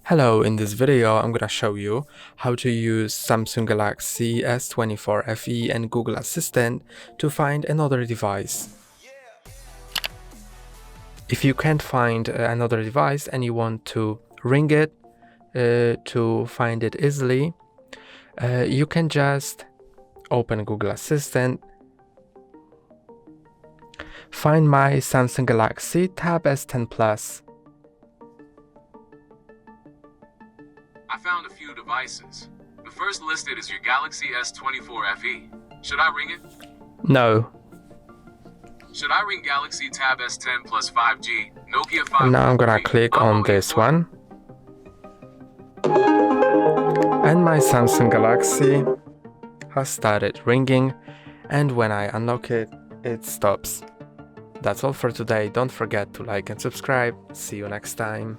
Hello, in this video I'm gonna show you how to use Samsung Galaxy S24 FE and Google Assistant to find another device. If you can't find another device and you want to ring it to find it easily, you can just open Google Assistant, find my Samsung Galaxy Tab S10 Plus. I found a few devices. The first listed is your Galaxy S24 FE. Should I ring it? No. Should I ring Galaxy Tab S10 plus 5G, Nokia 5? And now I'm gonna click on this one. And my Samsung Galaxy has started ringing, and when I unlock it, it stops. That's all for today. Don't forget to like and subscribe. See you next time.